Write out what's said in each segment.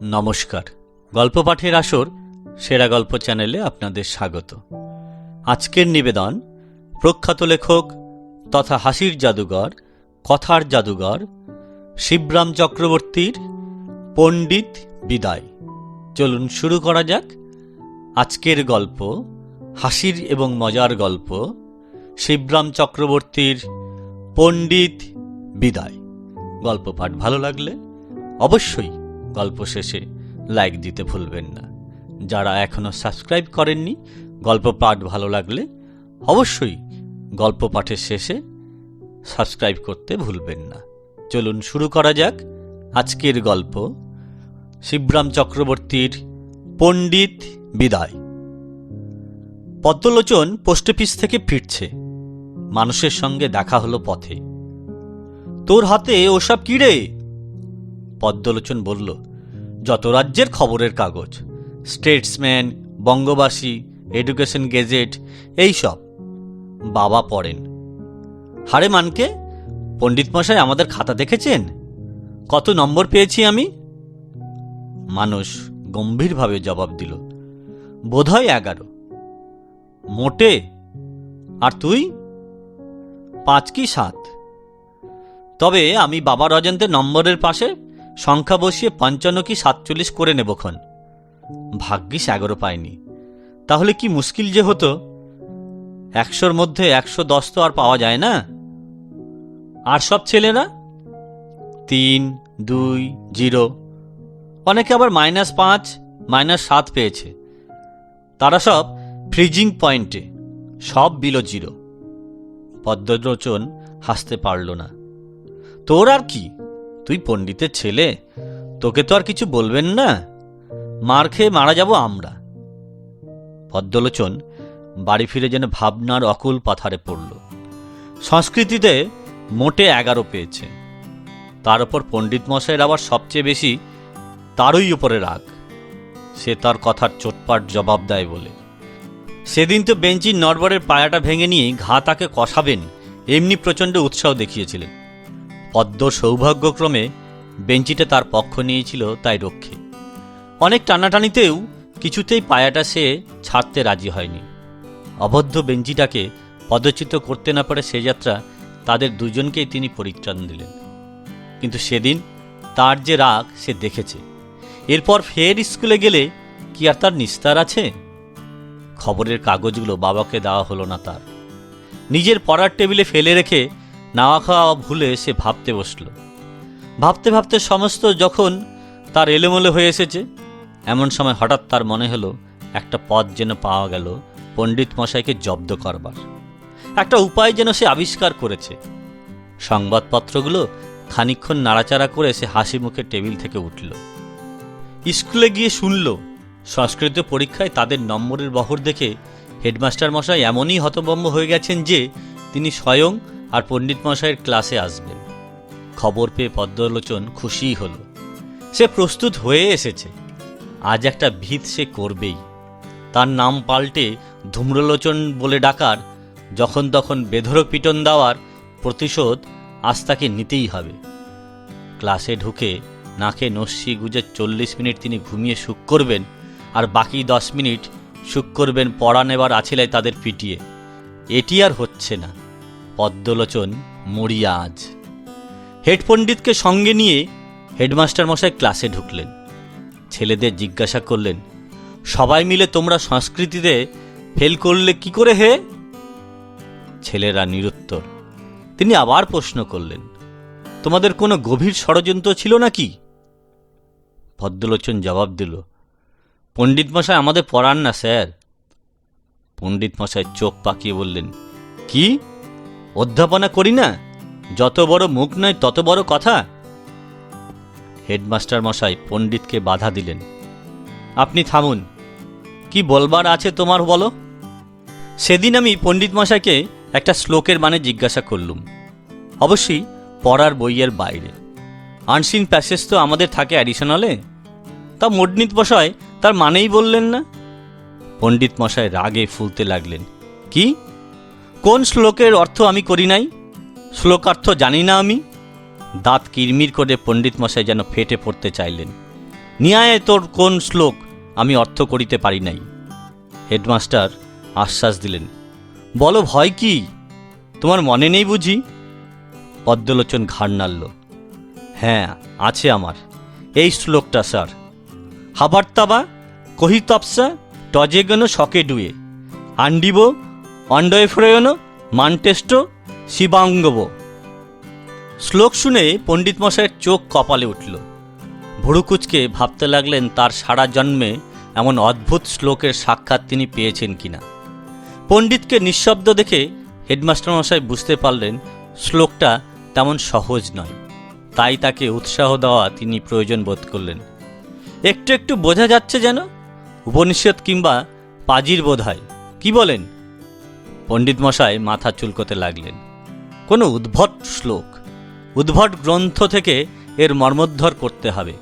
নমস্কার। গল্প পাঠের আসর সেরা গল্প চ্যানেলে আপনাদের স্বাগত। আজকের নিবেদন প্রখ্যাত লেখক তথা হাসির জাদুঘর, কথার জাদুঘর শিবরাম চক্রবর্তীর পণ্ডিত বিদায়। চলুন শুরু করা যাক আজকের গল্প, হাসির এবং মজার গল্প শিবরাম চক্রবর্তীর পণ্ডিত বিদায়। গল্প পাঠ ভালো লাগলে অবশ্যই গল্প শেষে লাইক দিতে ভুলবেন না। যারা এখনো সাবস্ক্রাইব করেননি, গল্প পাঠ ভালো লাগলে অবশ্যই গল্প পাঠের শেষে সাবস্ক্রাইব করতে ভুলবেন না। চলুন শুরু করা যাক আজকের গল্প, শিবরাম চক্রবর্তীর পণ্ডিত বিদায়। পদ্মলোচন পোস্ট অফিস থেকে ফিরছে। মানুষের সঙ্গে দেখা হলো পথে। তোর হাতে ওসব কি রে? পদ্মলোচন বলল, যত রাজ্যের খবরের কাগজ, স্টেটসম্যান, বঙ্গবাসী, এডুকেশন গেজেট, এই সব। বাবা পড়েন। হারে মানকে, পণ্ডিত মশাই আমাদের খাতা দেখেছেন? কত নম্বর পেয়েছি আমি? মানুষ গম্ভীরভাবে জবাব দিল, বোধহয় 11। মোটে? আর তুই? 5 কি 7। তবে আমি বাবার অজান্তে নম্বরের পাশে সংখ্যা বসিয়ে 55 কি 47 করে নেবক্ষণ। ভাগ্যিস 11 পাইনি, তাহলে কি মুশকিল যে হতো। 100-র মধ্যে 110 তো আর পাওয়া যায় না। আর সব ছেলেরা 3, 2, 0, অনেকে আবার -5, -7 পেয়েছে। তারা সব ফ্রিজিং পয়েন্টে, সব বিলো 0। পদ্মলোচন হাসতে পারল না। তোর আর কি, তুই পণ্ডিতের ছেলে, তোকে তো আর কিছু বলবেন না। মার খেয়ে মারা যাব আমরা। পদ্মলোচন বাড়ি ফিরে যেন ভাবনার অকুল পাথারে পড়ল। সংস্কৃতিতে মোটে 11 পেয়েছে। তার উপর পণ্ডিত মশাইয়ের আবার সবচেয়ে বেশি তারই উপরে রাগ। সে তার কথার চোটপাট জবাব দেয় বলে। সেদিন তো বেঞ্চির নড়বড়ের পায়াটা ভেঙে নিয়ে ঘা তাকে কষাবেন এমনি প্রচণ্ড উৎসাহ দেখিয়েছিলেন। পদ্ম সৌভাগ্যক্রমে বেঞ্চিটা তার পক্ষ নিয়েছিল, তাই রক্ষে। অনেক টানাটানিতেও কিছুতেই পায়াটা সে ছাড়তে রাজি হয়নি। অবদ্ধ বেঞ্চিটাকে পদচ্যুত করতে না পারে সে যাত্রা তাদের দুজনকেই তিনি পরিত্রাণ দিলেন। কিন্তু সেদিন তার যে রাগ সে দেখেছে। এরপর ফের স্কুলে গেলে কি আর তার নিস্তার আছে? খবরের কাগজগুলো বাবাকে দেওয়া হলো না তার। নিজের পড়ার টেবিলে ফেলে রেখে নাওয়া খাওয়া ভুলে সে ভাবতে বসল। ভাবতে ভাবতে সমস্ত যখন তার এলোমেলো হয়ে এসেছে, এমন সময় হঠাৎ তার মনে হলো একটা পথ যেন পাওয়া গেল পণ্ডিত মশাইকে জব্দ করবার। একটা উপায় যেন সে আবিষ্কার করেছে। সংবাদপত্রগুলো খানিকক্ষণ নাড়াচাড়া করে সে হাসি মুখে টেবিল থেকে উঠল। স্কুলে গিয়ে শুনল সংস্কৃত পরীক্ষায় তাদের নম্বরের বহর দেখে হেডমাস্টার মশাই এমনই হতভম্ব হয়ে গেছেন যে তিনি স্বয়ং আর পণ্ডিত মশাইয়ের ক্লাসে আসবেন। খবর পেয়ে পদ্মলোচন খুশিই হল। সে প্রস্তুত হয়ে এসেছে। আজ একটা ভিত সে করবেই। তার নাম পাল্টে ধূম্রলোচন বলে ডাকার, যখন তখন বেধড়ক পিটন দেওয়ার প্রতিশোধ আজ তাকে নিতেই হবে। ক্লাসে ঢুকে নাকে নস্যি গুজে 40 মিনিট তিনি ঘুমিয়ে সুখ করবেন, আর বাকি 10 মিনিট সুখ করবেন পড়া নেবার আছিলায় তাদের পিটিয়ে। এটি আর হচ্ছে না। পদ্মলোচন মরিয়া আজ। হেড পণ্ডিতকে সঙ্গে নিয়ে হেডমাস্টার মশাই ক্লাসে ঢুকলেন। ছেলেদের জিজ্ঞাসা করলেন, সবাই মিলে তোমরা সংস্কৃতিতে ফেল করলে কি করে হে? ছেলেরা নিরুত্তর। তিনি আবার প্রশ্ন করলেন, তোমাদের কোনো গভীর ষড়যন্ত্র ছিল নাকি? পদ্মলোচন জবাব দিল, পণ্ডিত মশাই আমাদের পড়ান না স্যার। পণ্ডিত মশাই চোখ পাকিয়ে বললেন, কি অধ্যাপনা করি না? যত বড় মুখ নয় তত বড় কথা। হেডমাস্টার মশাই পণ্ডিতকে বাধা দিলেন, আপনি থামুন, কি বলবার আছে তোমার বলো। সেদিন আমি পণ্ডিত মশাইকে একটা শ্লোকের মানে জিজ্ঞাসা করলুম, অবশ্যই পড়ার বইয়ের বাইরে। আনসিন প্যাসেজ তো আমাদের থাকে অ্যাডিশনালে, তা পণ্ডিত মশাই তার মানেই বললেন না। পণ্ডিত মশাই রাগে ফুলতে লাগলেন, কি কোন শ্লোকের অর্থ আমি করি নাই? শ্লোকার্থ জানি না আমি? দাঁত কিরমির করে পণ্ডিত মশাই যেন ফেটে পড়তে চাইলেন। নিয়ে আয় তোর কোন শ্লোক আমি অর্থ করিতে পারি নাই। হেডমাস্টার আশ্বাস দিলেন, বলো ভয় কি, তোমার মনে নেই বুঝি? পদ্মলোচন ঘাড় নাড়ল। হ্যাঁ আছে আমার, এই শ্লোকটা স্যার। হাবার্তাবা কহিতপসা টজেগন শকে ডুয়ে আন্ডিব অন্ডয়ফ্রয়ন মানটেষ্ট শিবাঙ্গব। শ্লোক শুনে পণ্ডিত মশাইয়ের চোখ কপালে উঠল। ভুরুকুচকে ভাবতে লাগলেন তার সারা জন্মে এমন অদ্ভুত শ্লোকের সাক্ষাৎ তিনি পেয়েছেন কিনা। পণ্ডিতকে নিঃশব্দ দেখে হেডমাস্টার মশাই বুঝতে পারলেন শ্লোকটা তেমন সহজ নয়, তাই তাকে উৎসাহ দেওয়া তিনি প্রয়োজন বোধ করলেন। একটু একটু বোঝা যাচ্ছে যেন উপনিষদ কিংবা পাজির বোধ হয়, কি বলেন? পণ্ডিত মশাই মাথা চুলকোতে লাগলেন। কোনো উদ্ভট শ্লোক, উদ্ভট গ্রন্থ থেকে এর মর্মোদ্ধার করতে হবে।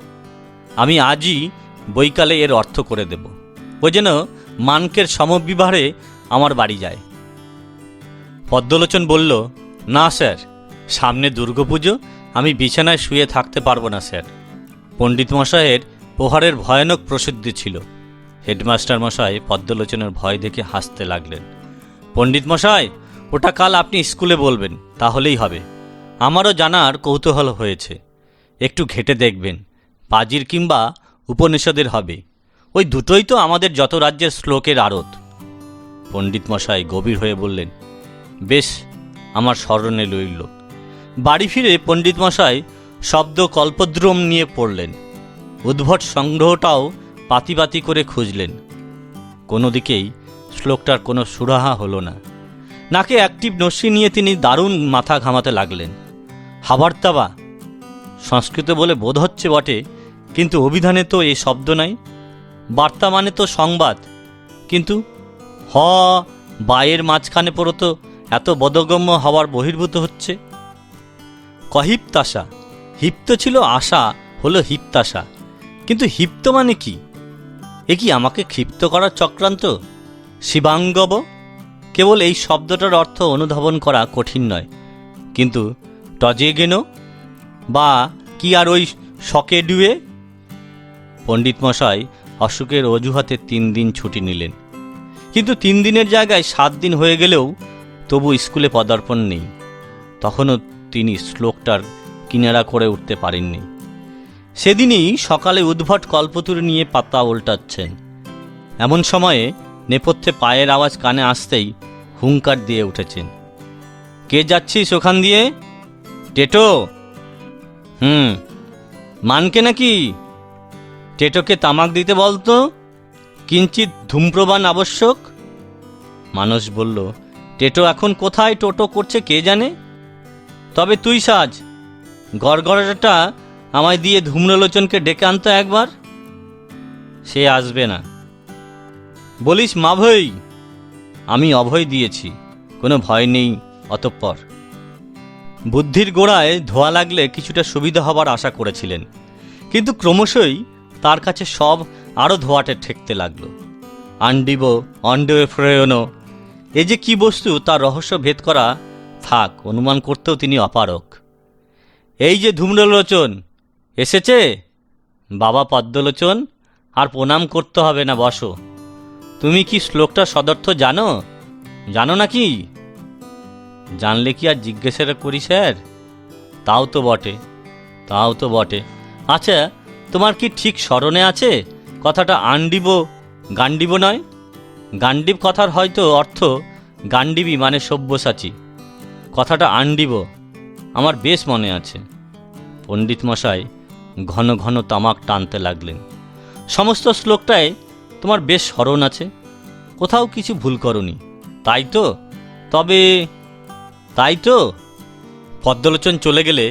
আমি আজই বৈকালে এর অর্থ করে দেব, ও যেন মানকের সমবিবাহে আমার বাড়ি যায়। পদ্মলোচন বলল, না স্যার, সামনে দুর্গাপুজো, আমি বিছানায় শুয়ে থাকতে পারবো না স্যার। পণ্ডিত মশাইয়ের প্রহারের ভয়ানক প্রসিদ্ধি ছিল। হেডমাস্টার মশাই পদ্মলোচনের ভয় দেখে হাসতে লাগলেন। পণ্ডিত মশাই, ওটা কাল আপনি স্কুলে বলবেন, তাহলেই হবে। আমারও জানার কৌতূহল হয়েছে, একটু ঘেটে দেখবেন, পাজির কিংবা উপনিষদের হবে। ওই দুটোই তো আমাদের যত রাজ্যের শ্লোকের আড়ত। পণ্ডিত মশাই গভীর হয়ে বললেন, বেশ, আমার স্মরণে রইল। বাড়ি ফিরে পণ্ডিত মশাই শব্দ কল্পদ্রম নিয়ে পড়লেন। উদ্ভট সংগ্রহটাও পাতি পাতি করে খুঁজলেন। কোনো দিকেই শ্লোকটার কোনো সুরাহা হলো না। নাকে অ্যাক্টিভ নস্যি নিয়ে তিনি দারুণ মাথা ঘামাতে লাগলেন। হাবার্তাবা সংস্কৃত বলে বোধ হচ্ছে বটে, কিন্তু অভিধানে তো এই শব্দ নাই। বার্তা মানে তো সংবাদ, কিন্তু হ বায়ের মাঝখানে পড়ো তো এত বোধগম্য হওয়ার বহির্ভূত হচ্ছে। কহিপ্তাসা, হিপ্ত ছিল আশা, হলো হিপ্তাসা, কিন্তু হিপ্ত মানে কি? এ কি আমাকে ক্ষিপ্ত করার চক্রান্ত? শিবাঙ্গব, কেবল এই শব্দটার অর্থ অনুধাবন করা কঠিন নয়, কিন্তু টজে গেন বা কি আর ওই শকে ডুয়ে? পণ্ডিত মশাই অসুখের অজুহাতে 3 দিন ছুটি নিলেন, কিন্তু 3 দিনের জায়গায় 7 দিন হয়ে গেলেও তবু স্কুলে পদার্পণ নেই। তখনও তিনি শ্লোকটার কিনারা করে উঠতে পারেননি। সেদিনই সকালে উদ্ভট কল্পতরু নিয়ে পাতা উল্টাচ্ছেন। এমন সময়ে নেপথ্যে পায়ের আওয়াজ কানে আসতেই হুঙ্কার দিয়ে উঠেছেন, কে যাচ্ছিস ওখান দিয়ে? টেটো। মানকে নাকি? টেটোকে তামাক দিতে বলতো, কিঞ্চিত ধূম্রপান আবশ্যক। মানুষ বলল, টেটো এখন কোথায় টোটো করছে কে জানে। তবে তুই সাজ, গড়গড়াটা আমায় দিয়ে ধূম্রলোচনকে ডেকে আনতো একবার। সে আসবে না। বলিস মা ভই? আমি অভয় দিয়েছি, কোনো ভয় নেই। অতঃপর বুদ্ধির গোড়ায় ধোয়া লাগলে কিছুটা সুবিধা হবার আশা করেছিলেন, কিন্তু ক্রমশই তার কাছে সব আরও ধোয়াটে ঠেকতে লাগল। আন্ডিব অন্ডেফ্রয়ন, এ যে কি বস্তু তার রহস্য ভেদ করা থাক, অনুমান করতেও তিনি অপারক। এই যে ধূম্রলোচন এসেছে। বাবা পদ্মলোচন, আর প্রণাম করতে হবে না, বসো। তুমি কি শ্লোকটা সদর্থ জানো? জানো নাকি? জানলে কি আর জিজ্ঞাসা করি স্যার? তাও তো বটে, তাও তো বটে। আচ্ছা, তোমার কি ঠিক স্মরণে আছে কথাটা আন্ডিব গান্ডিব নয়? গান্ডিব কথার হয়তো অর্থ গান্ডিবী মানে সব্যসাচী। কথাটা আন্ডিব আমার বেশ মনে আছে। পণ্ডিত মশাই ঘন ঘন তামাক টানতে লাগলেন। সমস্ত শ্লোকটায় তোমার বেশ স্মরণ আছে, কোথাও কিছু ভুল করনি, তাই তো? তবে তাই তো। পদ্মলোচন চলে গেলে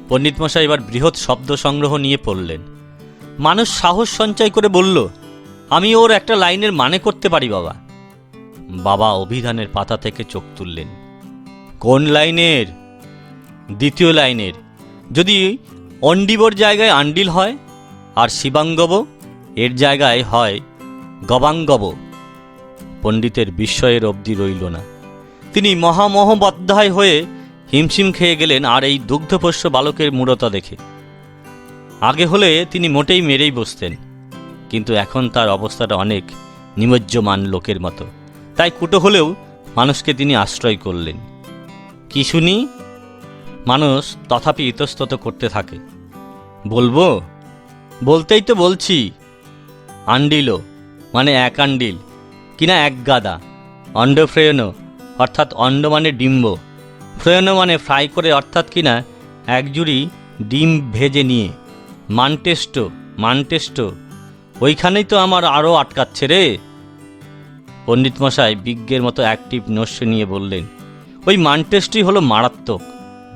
পণ্ডিত মশাই এবার বৃহৎ শব্দ সংগ্রহ নিয়ে পড়লেন। মানুষ সাহস সঞ্চয় করে বলল, আমি ওর একটা লাইনের মানে করতে পারি বাবা। বাবা অভিধানের পাতা থেকে চোখ তুললেন। কোন লাইনের? দ্বিতীয় লাইনের। যদি অন্ডিবর জায়গায় আন্ডিল হয় আর শিবাঙ্গব এর জায়গায় হয় গবাঙ্গব। পণ্ডিতের বিস্ময়ের অবধি রইল না। তিনি মহামহোপাধ্যায় হয়ে হিমশিম খেয়ে গেলেন আর এই দুগ্ধপোষ্য বালকের মূঢ়তা দেখে। আগে হলে তিনি মোটেই মেরেই বসতেন, কিন্তু এখন তার অবস্থাটা অনেক নিমজ্জমান লোকের মতো। তাই কুটো হলেও মানুষকে তিনি আশ্রয় করলেন। কি শুনি? মানুষ তথাপি ইতস্তত করতে থাকে। বলবো? বলতেই তো বলছি। আন্ডিল মানে এক আন্ডিল, কিনা এক গাদা। অন্ডফ্রেয়ন অর্থাৎ অন্ড মানে ডিম্ব, ফ্রেয়ন মানে ফ্রাই করে অর্থাৎ কিনা এক জুড়ি ডিম ভেজে নিয়ে। মানটেস্ট ওইখানেই তো আমার আরও আটকাচ্ছে রে। পণ্ডিত মশাই বিজ্ঞের মতো অ্যাক্টিভ নস্য নিয়ে বললেন, ওই মানটেস্টই হলো মারাত্মক,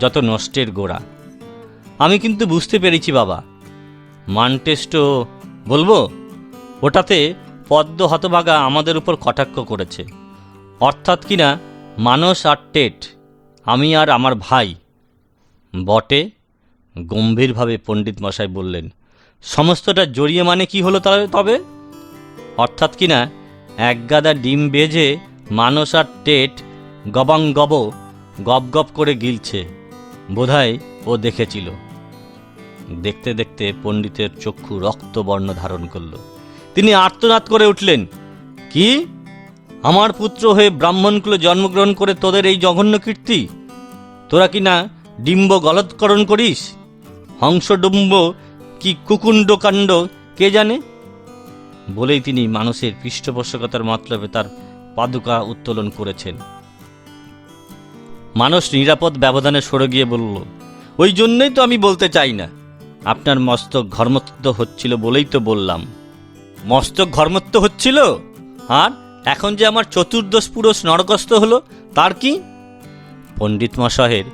যত নষ্টের গোড়া। আমি কিন্তু বুঝতে পেরেছি বাবা। মানটেস্ট বলবো? ওটাতে পদ্ম হতভাগা আমাদের উপর কটাক্ষ করেছে, অর্থাৎ কিনা মানস আর টেট, আমি আর আমার ভাই। বটে, গম্ভীরভাবে পণ্ডিত মশাই বললেন। সমস্তটা জড়িয়ে মানে কি হলো তবে? অর্থাৎ কিনা এক গাদা ডিম বেজে মানস আর টেট গবাঙ্গব গপ গপ করে গিলছে। বোধহয় ও দেখেছিল। দেখতে দেখতে পণ্ডিতের চক্ষু রক্তবর্ণ ধারণ করল। তিনি আর্তনাদ করে উঠলেন, কি? আমার পুত্র হয়ে ব্রাহ্মণকুলে জন্মগ্রহণ করে তোদের এই জঘন্য কীর্তি? তোরা কি না ডিম্ব গলৎকরণ করিস? হংসডুম্ব কি কুকুণ্ডকাণ্ড কে জানে? বলেই তিনি মানুষের পৃষ্ঠপোষকতার মতলবে তার পাদুকা উত্তোলন করেছেন। মানুষ নিরাপদ ব্যবধানে সরে গিয়ে বলল, ওই জন্যই তো আমি বলতে চাই না। আপনার মস্তক ঘর্মত্ব হচ্ছিল বলেই তো বললাম। মস্তক ঘর্মত্ব হচ্ছিল? আর এখন যে আমার চতুর্দশ পুরুষ নরকস্থ হলো, তার কি? পণ্ডিত মশাহের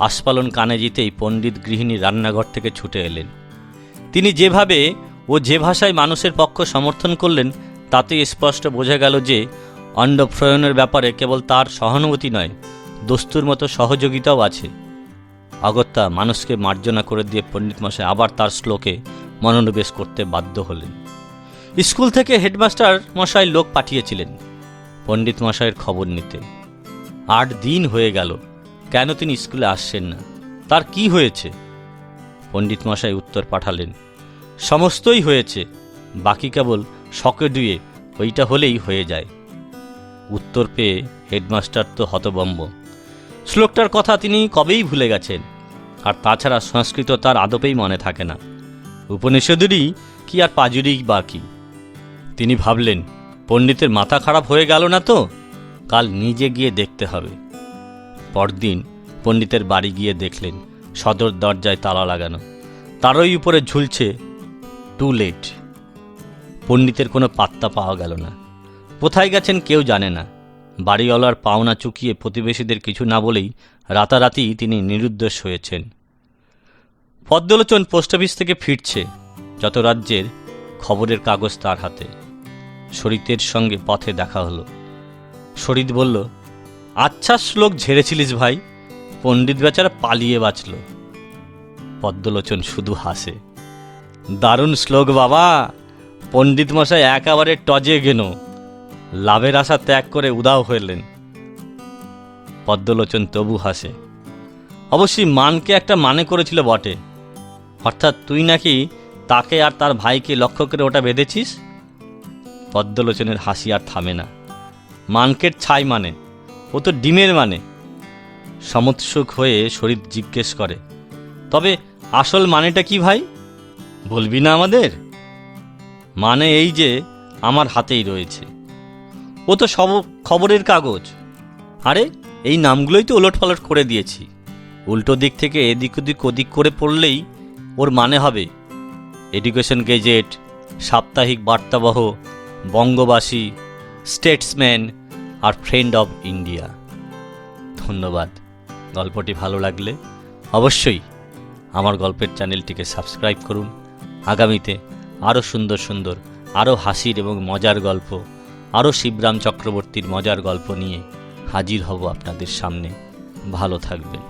আস্ফালন কানে যেতেই পণ্ডিত গৃহিণী রান্নাঘর থেকে ছুটে এলেন। তিনি যেভাবে ও যে ভাষায় মানুষের পক্ষ সমর্থন করলেন, তাতে স্পষ্ট বোঝা গেল যে অন্ডফ্রয়নের ব্যাপারে কেবল তার সহানুভূতি নয়, দস্তুর মতো সহযোগিতাও আছে। অগত্যা মানুষকে মার্জনা করে দিয়ে পণ্ডিত মশাই আবার তার শ্লোকে মনোনিবেশ করতে বাধ্য হলেন। স্কুল থেকে হেডমাস্টার মশাই লোক পাঠিয়েছিলেন পণ্ডিত মশাইয়ের খবর নিতে। 8 দিন হয়ে গেল, কেন তিনি স্কুলে আসছেন না? তার কি হয়েছে? পণ্ডিত মশাই উত্তর পাঠালেন, সমস্তই হয়েছে, বাকি কেবল শকে ডুয়ে ওইটা হলেই হয়ে যায়। উত্তর পেয়ে হেডমাস্টার তো হতভম্ব। শ্লোকটার কথা তিনি কবেই ভুলে গেছেন, আর তাছাড়া সংস্কৃত তার আদপেই মনে থাকে না। উপনিষদেরই কি আর পাজুরি বাকি। তিনি ভাবলেন, পণ্ডিতের মাথা খারাপ হয়ে গেল না তো? কাল নিজে গিয়ে দেখতে হবে। পরদিন পণ্ডিতের বাড়ি গিয়ে দেখলেন সদর দরজায় তালা লাগানো, তারই উপরে ঝুলছে টু লেট। পণ্ডিতের কোনো পাত্তা পাওয়া গেল না। কোথায় গেছেন কেউ জানে না। বাড়িওয়ালার পাওনা চুকিয়ে প্রতিবেশীদের কিছু না বলেই রাতারাতি তিনি নিরুদ্দেশ হয়েছেন। পদ্মলোচন পোস্ট অফিস থেকে ফিরছে, যত রাজ্যের খবরের কাগজ তার হাতে। শরীতের সঙ্গে পথে দেখা হলো। শরীত বলল, আচ্ছা শ্লোক ঝেড়েছিলিস ভাই, পণ্ডিত বেচারা পালিয়ে বাঁচল। পদ্মলোচন শুধু হাসে, দারুণ শ্লোক বাবা, পণ্ডিত মশাই একেবারে টজে গেন, লাভের আশা ত্যাগ করে উদাও হইলেন। পদ্মলোচন তবু হাসে, অবশ্যই মানকে একটা মানে করেছিল বটে, অর্থাৎ তুই নাকি তাকে আর তার ভাইকে লক্ষ্য করে ওটা বেঁধেছিস। পদ্মলোচনের হাসি আর থামে না। মানকের ছাই মানে, ও তো ডিমের মানে। সমুৎসুক হয়ে শরীর জিজ্ঞেস করে, তবে আসল মানেটা কি ভাই, বলবি না আমাদের? মানে এই যে আমার হাতেই রয়েছে, ও তো সব খবরের কাগজ। আরে এই নামগুলোই তো ওলটপালট করে দিয়েছি, উল্টো দিক থেকে এদিক ওদিক করে পড়লেই ওর মানে হবে এডুকেশন গেজেট, সাপ্তাহিক বার্তাবহ, বঙ্গবাসী, স্টেটসম্যান আর ফ্রেন্ড অব ইন্ডিয়া। ধন্যবাদ। গল্পটি ভালো লাগলে অবশ্যই আমার গল্পের চ্যানেলটিকে সাবস্ক্রাইব করুন। আগামীতে আরও সুন্দর সুন্দর, আরও হাসির এবং মজার গল্প, আরও শিবরাম চক্রবর্তীর মজার গল্প নিয়ে হাজির হব আপনাদের সামনে। ভালো থাকবেন।